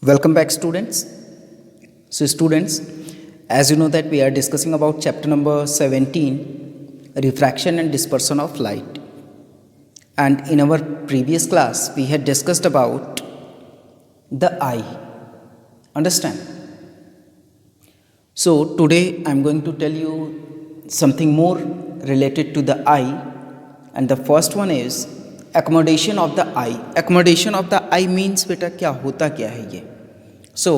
Welcome back, students. So, students, as you know that we are discussing about chapter number 17, refraction and dispersion of light. And in our previous class, we had discussed about the eye. Understand? So, today I am going to tell you something more related to the eye. And the first one is accommodation of the eye. Accommodation of the eye means बेटा क्या होता क्या है ये. सो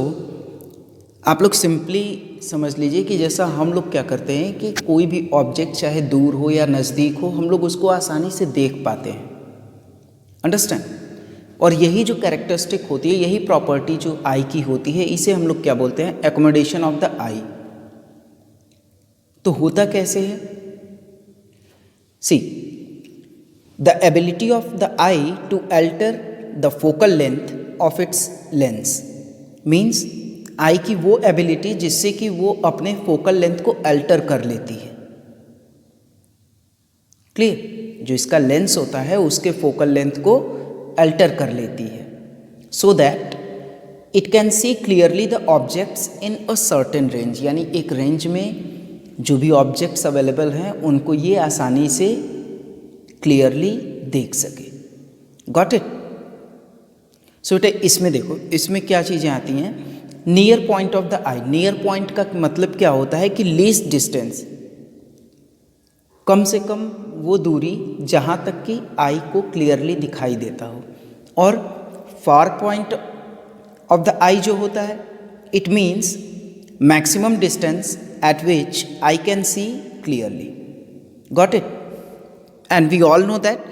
आप लोग simply समझ लीजिए कि जैसा हम लोग क्या करते हैं कि कोई भी ऑब्जेक्ट चाहे दूर हो या नज़दीक हो हम लोग उसको आसानी से देख पाते हैं. अंडरस्टैंड. और यही जो कैरेक्टरिस्टिक होती है, यही प्रॉपर्टी जो आई की होती है, इसे हम लोग क्या बोलते हैं, एक्कोमोडेशन ऑफ द आई. तो होता कैसे है? सी, the ability of the eye to alter the focal length of its lens means आई की वो एबिलिटी जिससे कि वो अपने फोकल लेंथ को अल्टर कर लेती है. क्लियर? जो इसका लेंस होता है उसके फोकल लेंथ को अल्टर कर लेती है so that it can see clearly the objects in a certain range. यानी एक रेंज में जो भी ऑब्जेक्ट्स अवेलेबल हैं उनको ये आसानी से क्लियरली देख सके. Got it? सो बेटा इसमें देखो, इसमें क्या चीज़ें आती हैं. Near point of the I. Near point का मतलब क्या होता है कि लीस्ट डिस्टेंस, कम से कम वो दूरी जहाँ तक कि आई को क्लियरली दिखाई देता हो. और फार पॉइंट ऑफ द आई जो होता है, it means maximum distance eight which I can see clearly. Got it? And we all know that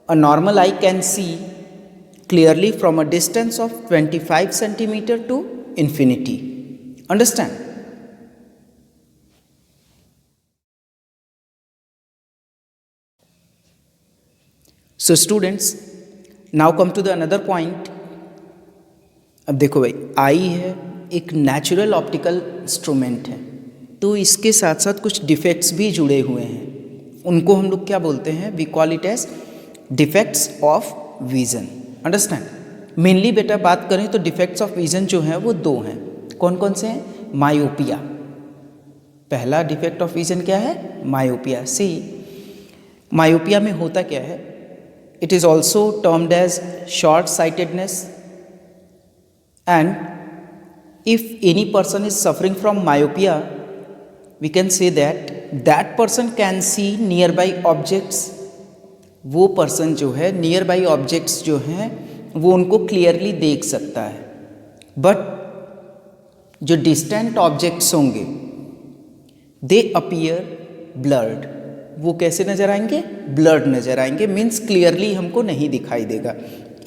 a normal eye can see clearly from a distance of 25 centimeter to infinity. Understand? So students, now come to the another point. अब देखो भाई, आई है एक natural optical instrument है, तो इसके साथ साथ कुछ डिफेक्ट्स भी जुड़े हुए हैं. उनको हम लोग क्या बोलते हैं? We call it as defects of vision. Understand? Mainly बेटा बात करें तो डिफेक्ट्स ऑफ विजन जो हैं वो दो हैं. कौन कौन से हैं? मायोपिया. पहला डिफेक्ट ऑफ विजन क्या है? मायोपिया. सी, मायोपिया में होता क्या है? It is also termed as short sightedness. And if any person is suffering from myopia, we can say that person can see nearby objects. वो person जो है near by objects जो हैं वो उनको क्लियरली देख सकता है. बट जो डिस्टेंट ऑब्जेक्ट्स होंगे दे अपीयर ब्लर्ड. वो कैसे नज़र आएंगे? ब्लर्ड नज़र आएंगे. मीन्स क्लियरली हमको नहीं दिखाई देगा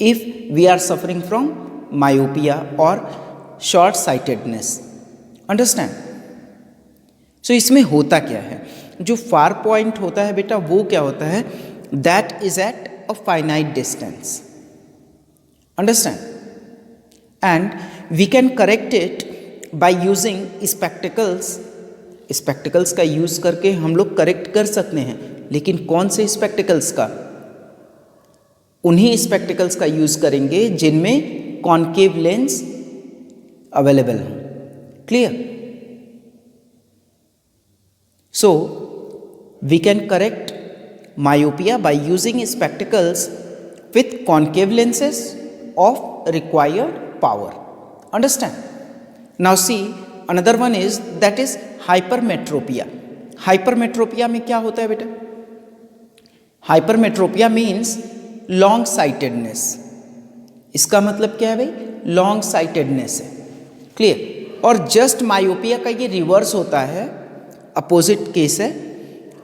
if we are suffering from myopia और शॉर्ट साइटेडनेस. अंडरस्टैंड? सो इसमें होता क्या है? जो फार पॉइंट होता है बेटा वो क्या होता है? That is at a finite distance. Understand? And we can correct it by using spectacles. Spectacles का यूज करके हम लोग करेक्ट कर सकते हैं. लेकिन कौन से स्पेक्टिकल्स का? उन्हीं स्पेक्टिकल्स का यूज करेंगे जिनमें कॉन्केव लेंस अवेलेबल हो. Clear? So, we can correct myopia by using spectacles with concave lenses of required power. Understand? Now see, another one is that is hypermetropia. Hypermetropia में क्या होता है बेटा? Hypermetropia means long sightedness. इसका मतलब क्या है भाई? Long sightedness है. Clear? और just myopia का ये रिवर्स होता है, अपोजिट केस है.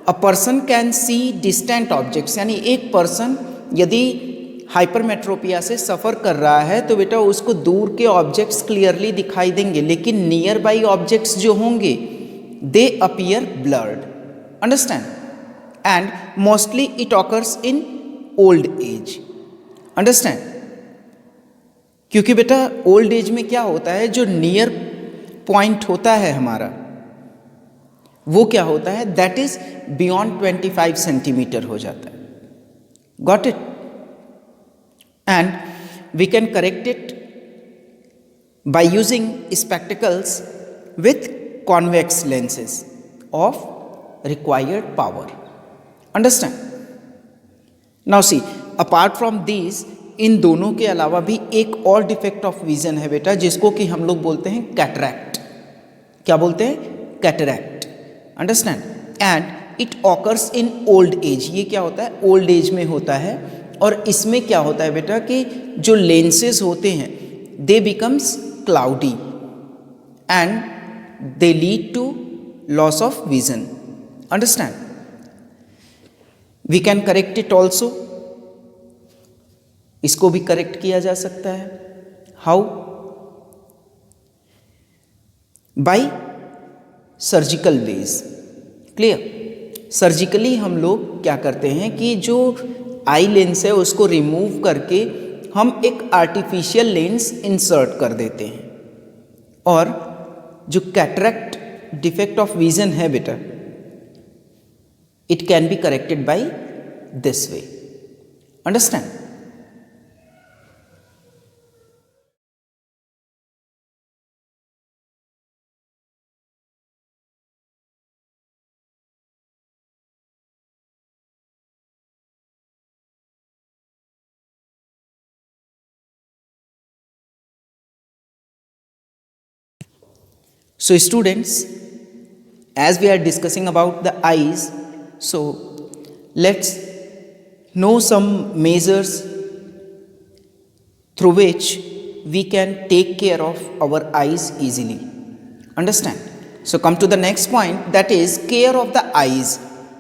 A person can see distant objects. यानी एक पर्सन यदि हाइपरमेट्रोपिया से सफ़र कर रहा है तो बेटा उसको दूर के ऑब्जेक्ट्स क्लियरली दिखाई देंगे, लेकिन नियर बाई ऑब्जेक्ट्स जो होंगे दे appear blurred. Understand? And mostly it occurs in old age. Understand? क्योंकि बेटा ओल्ड एज में क्या होता है, जो नियर पॉइंट होता है हमारा वो क्या होता है? दैट इज बियॉन्ड 25 सेंटीमीटर हो जाता है. Got it? And we can correct it by using spectacles with convex lenses of required power. Understand? Now see, apart from these, इन दोनों के अलावा भी एक और डिफेक्ट ऑफ विजन है बेटा, जिसको कि हम लोग बोलते हैं कैटरैक्ट. क्या बोलते हैं? Cataract. Understand? And it occurs in old age. ये क्या होता है? ओल्ड एज में होता है. और इसमें क्या होता है बेटा कि जो लेंसेज होते हैं they becomes cloudy and they lead to loss of vision. Understand? We can correct it also. इसको भी करेक्ट किया जा सकता है. How? By surgical ways. Clear? Surgically हम लोग क्या करते हैं कि जो आई लेंस है उसको रिमूव करके हम एक आर्टिफिशियल लेंस इंसर्ट कर देते हैं. और जो कैटरैक्ट डिफेक्ट ऑफ विजन है बेटा, it can be corrected by this way. Understand? So students, as we are discussing about the eyes, so let's know some measures through which we can take care of our eyes easily. Understand? So come to the next point, that is care of the eyes.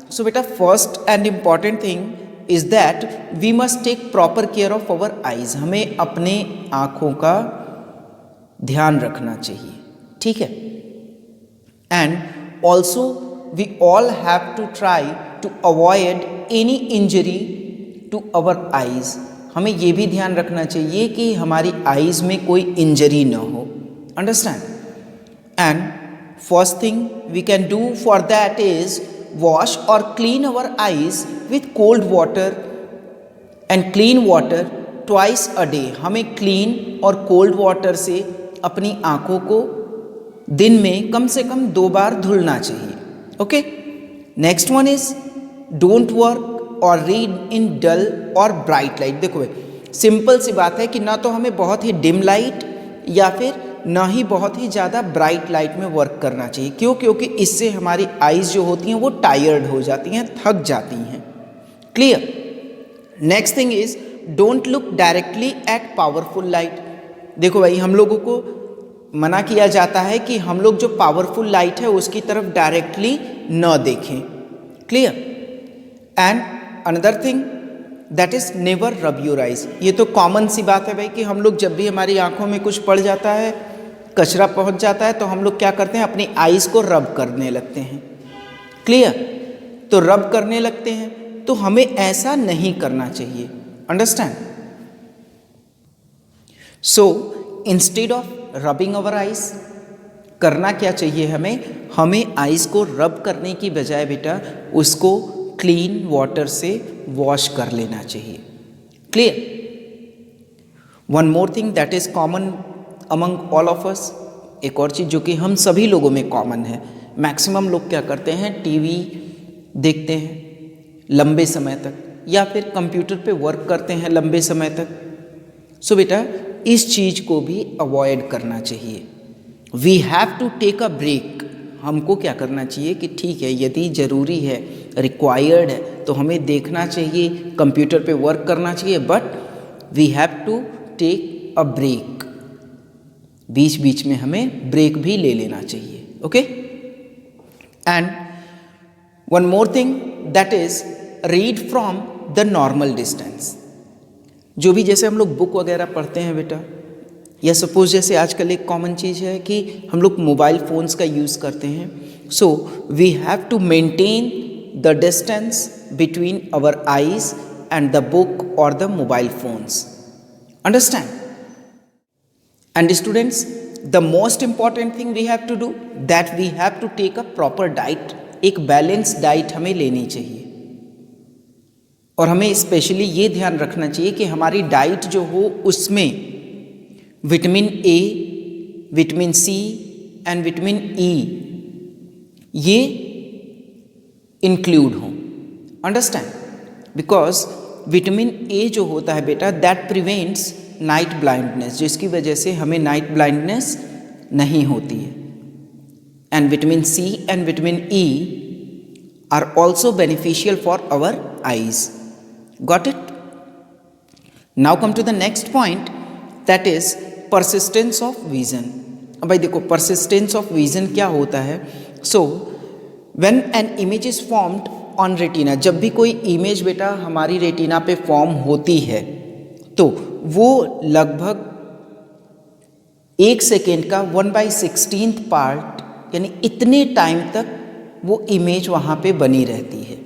So beta, first and important thing is that we must take proper care of our eyes. हमें अपने आँखों का ध्यान रखना चाहिए. ठीक है? And also we all have to try to avoid any injury to our eyes. हमें ये भी ध्यान रखना चाहिए कि हमारी आईज में कोई इंजरी ना हो. Understand? And first thing we can do for that is wash और clean our eyes with cold water and clean water twice a day. हमें क्लीन और कोल्ड वाटर से अपनी आँखों को दिन में कम से कम 2 बार धुलना चाहिए. Okay? Next one is don't work और रीड इन डल और ब्राइट लाइट. देखो भाई, सिंपल सी बात है कि ना तो हमें बहुत ही डिम लाइट या फिर ना ही बहुत ही ज़्यादा ब्राइट लाइट में वर्क करना चाहिए. क्यों? क्योंकि इससे हमारी आईज जो होती हैं वो टायर्ड हो जाती हैं, थक जाती हैं. Clear? Next thing is don't look directly at powerful light. देखो भाई, हम लोगों को मना किया जाता है कि हम लोग जो पावरफुल लाइट है उसकी तरफ डायरेक्टली न देखें. Clear? And another thing that is never rub your eyes. ये तो कॉमन सी बात है भाई कि हम लोग जब भी हमारी आंखों में कुछ पड़ जाता है, कचरा पहुंच जाता है, तो हम लोग क्या करते हैं? अपनी आइज को रब करने लगते हैं. क्लियर? तो रब करने लगते हैं, तो हमें ऐसा नहीं करना चाहिए. Understand? So instead of rubbing our eyes, करना क्या चाहिए हमें आइज को रब करने की बजाय बेटा उसको क्लीन वाटर से वॉश कर लेना चाहिए. Clear? One more thing that is common among all of us. एक और चीज़ जो कि हम सभी लोगों में कॉमन है, मैक्सिमम लोग क्या करते हैं? टीवी देखते हैं लंबे समय तक या फिर कंप्यूटर पे वर्क करते हैं लंबे समय तक. सो बेटा, इस चीज़ को भी अवॉइड करना चाहिए. We have to take a break. हमको क्या करना चाहिए कि ठीक है, यदि ज़रूरी है, रिक्वायर्ड है, तो हमें देखना चाहिए, कंप्यूटर पे वर्क करना चाहिए, but we have to take a break. बीच बीच में हमें ब्रेक भी ले लेना चाहिए. Okay? And one more thing that is read from the normal distance. जो भी जैसे हम लोग बुक वगैरह पढ़ते हैं बेटा, या सपोज जैसे आजकल एक कॉमन चीज़ है कि हम लोग मोबाइल फ़ोन्स का यूज़ करते हैं. So we have to maintain the distance between our eyes and the book और the mobile phones. Understand? And students, the most important thing we have to do that we have to take a proper diet. एक balance diet हमें लेनी चाहिए. और हमें specially ये ध्यान रखना चाहिए कि हमारी डाइट जो हो उसमें vitamin A, vitamin C and vitamin E ये इंक्लूड हों। अंडरस्टैंड? बिकॉज विटामिन ए जो होता है बेटा दैट प्रिवेंट्स नाइट ब्लाइंडनेस, जिसकी वजह से हमें नाइट ब्लाइंडनेस नहीं होती है। And vitamin C and vitamin E are also beneficial for our eyes. Got it? Now come to the next point, that is persistence of vision. अब भाई देखो परसिस्टेंस ऑफ विजन क्या होता है। So when an image is formed on retina, जब भी कोई image बेटा हमारी रेटिना पे फॉर्म होती है तो वो लगभग 1 सेकेंड का 1/16 पार्ट यानी इतने टाइम तक वो इमेज वहाँ पे बनी रहती है।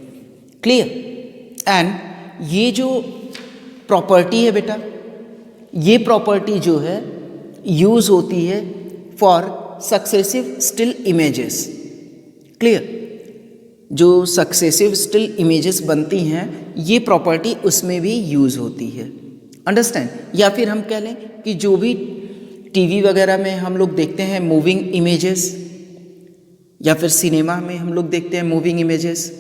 क्लियर? एंड ये जो प्रॉपर्टी है बेटा, ये प्रॉपर्टी जो है यूज़ होती है for successive still images. Clear? जो सक्सेसिव स्टिल इमेजेस बनती हैं ये प्रॉपर्टी उसमें भी यूज़ होती है। अंडरस्टैंड? या फिर हम कह लें कि जो भी टीवी वगैरह में हम लोग देखते हैं मूविंग इमेजेस, या फिर सिनेमा में हम लोग देखते हैं moving images,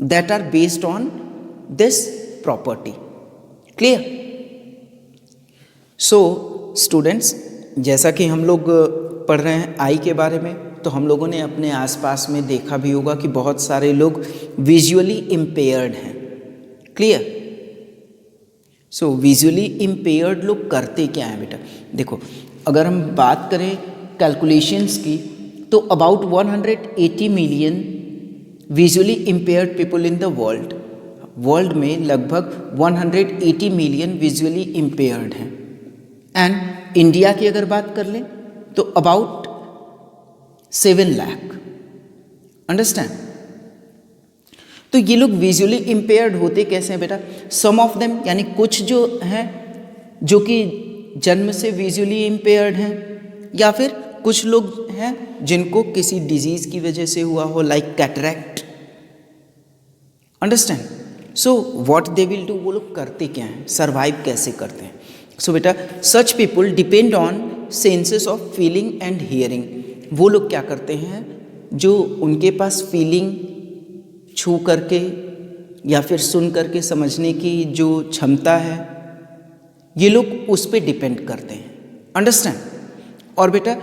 that are based on this property. Clear? So students, जैसा कि हम लोग पढ़ रहे हैं आई के बारे में, तो हम लोगों ने अपने आसपास में देखा भी होगा कि बहुत सारे लोग विजुअली इम्पेयर्ड हैं। क्लियर? सो विजुअली इम्पेयर्ड लोग करते क्या हैं बेटा? देखो अगर हम बात करें कैलकुलेशंस की तो about 180 million visually impaired people in the world में लगभग 180 मिलियन विजुअली इम्पेयर्ड हैं। एंड इंडिया की अगर बात कर लें तो अबाउट 7 लाख। अंडरस्टैंड? तो ये लोग विजुअली इम्पेयर्ड होते कैसे हैं बेटा? सम ऑफ देम यानी कुछ जो हैं जो कि जन्म से विजुअली इम्पेयर्ड हैं, या फिर कुछ लोग हैं जिनको किसी डिजीज की वजह से हुआ हो like cataract. Understand? So what they will do, वो लोग करते क्या हैं, सर्वाइव कैसे करते हैं? सो बेटा such people depend on senses of feeling and hearing. वो लोग क्या करते हैं, जो उनके पास फीलिंग छू करके या फिर सुन करके समझने की जो क्षमता है ये लोग उस पर डिपेंड करते हैं। अंडरस्टैंड? और बेटा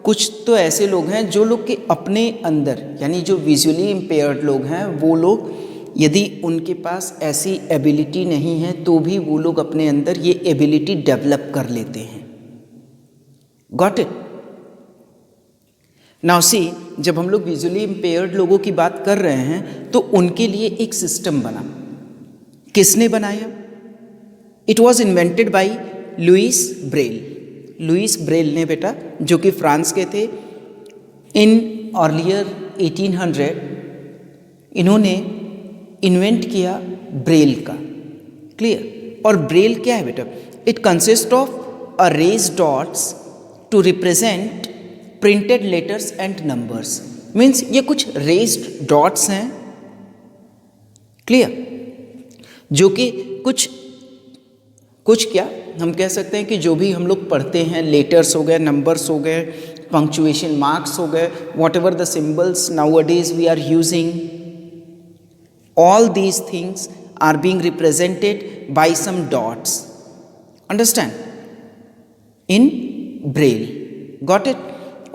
कुछ तो ऐसे लोग हैं जो लोग के अपने अंदर यानी जो विजुअली इम्पेयर्ड लोग हैं वो लोग यदि उनके पास ऐसी एबिलिटी नहीं है तो भी वो लोग अपने अंदर ये एबिलिटी डेवलप कर लेते हैं। Got it? नाउ सी, जब हम लोग विजुअली इम्पेयर्ड लोगों की बात कर रहे हैं तो उनके लिए एक सिस्टम बना। किसने बनाया? It was invented by Louis Braille. Louis Braille ने बेटा, जो कि फ्रांस के थे, इन अर्लियर 1800 इन्होंने इन्वेंट किया ब्रेल का। क्लियर? और ब्रेल क्या है बेटा? It consist of a raise dots to represent printed letters and numbers. Means ये कुछ रेज्ड डॉट्स हैं। क्लियर? जो कि कुछ क्या हम कह सकते हैं कि जो भी हम लोग पढ़ते हैं, लेटर्स हो गए, नंबर्स हो गए, पंक्चुएशन मार्क्स हो गए, whatever the symbols nowadays we are using, all these things are being represented by some dots. Understand? In braille. Got it?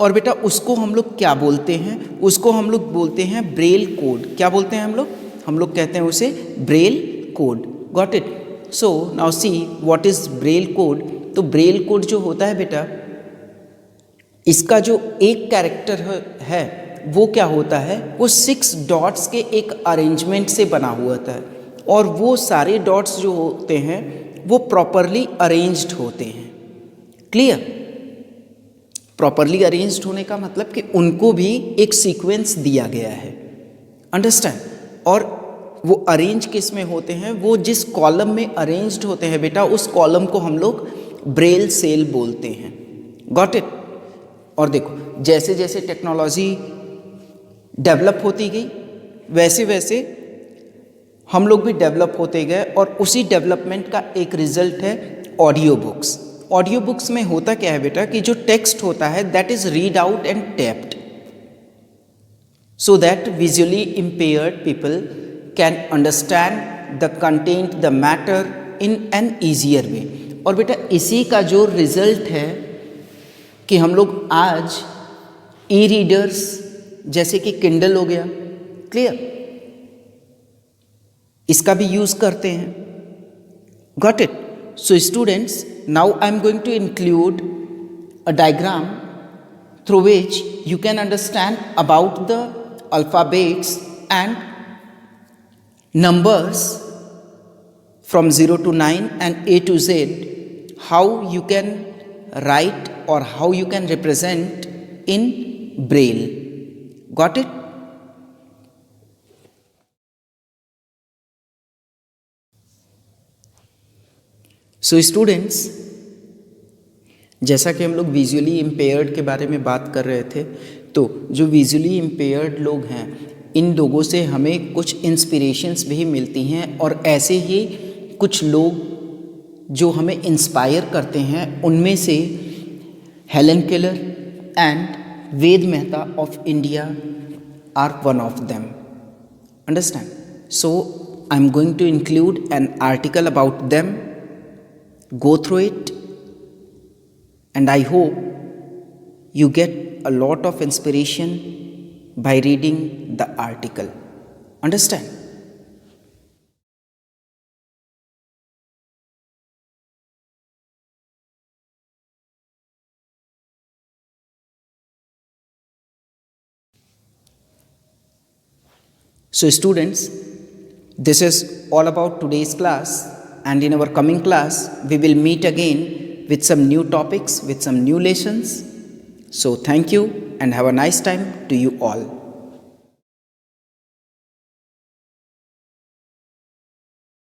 और बेटा उसको हम लोग क्या बोलते हैं? उसको हम लोग बोलते हैं ब्रेल कोड। क्या बोलते हैं हम लोग? हम लोग कहते हैं उसे Braille code. Got it? So now see what is Braille code. तो ब्रेल कोड जो होता है बेटा, इसका जो एक कैरेक्टर है वो क्या होता है, वो 6 डॉट्स के एक अरेंजमेंट से बना हुआ होता है, और वो सारे डॉट्स जो होते हैं वो प्रॉपरली अरेंज्ड होते हैं। क्लियर? प्रॉपरली अरेंज्ड होने का मतलब कि उनको भी एक सीक्वेंस दिया गया है। अंडरस्टैंड? और वो अरेंज किस में होते हैं? वो जिस कॉलम में अरेंज्ड होते हैं बेटा, उस कॉलम को हम लोग ब्रेल सेल बोलते हैं। Got it? और देखो जैसे जैसे टेक्नोलॉजी डेवलप होती गई वैसे वैसे हम लोग भी डेवलप होते गए, और उसी डेवलपमेंट का एक रिजल्ट है ऑडियो बुक्स। ऑडियो बुक्स में होता क्या है बेटा कि जो टेक्स्ट होता है that is read out and tapped, so that visually impaired people can understand the content, the matter in an easier way. और बेटा इसी का जो रिजल्ट है कि हम लोग आज ई रीडर्स जैसे कि किंडल हो गया, क्लियर, इसका भी यूज करते हैं. Got it? So students, now I am going to include a diagram through which you can understand about the alphabets and numbers from 0 to 9 and A to Z, how you can write or how you can represent in Braille. Got it? So students, जैसा कि हम लोग visually impaired के बारे में बात कर रहे थे, तो जो विजुअली इम्पेयर्ड लोग हैं इन लोगों से हमें कुछ इंस्पिरेशंस भी मिलती हैं और ऐसे ही कुछ लोग जो हमें इंस्पायर करते हैं उनमें से Helen Keller and Ved Mehta of India are one of them. Understand? So I am going to include an article about them. Go through it and I hope you get a lot of inspiration by reading the article. Understand? So students, this is all about today's class. And in our coming class, we will meet again with some new topics, with some new lessons. So thank you and have a nice time to you all.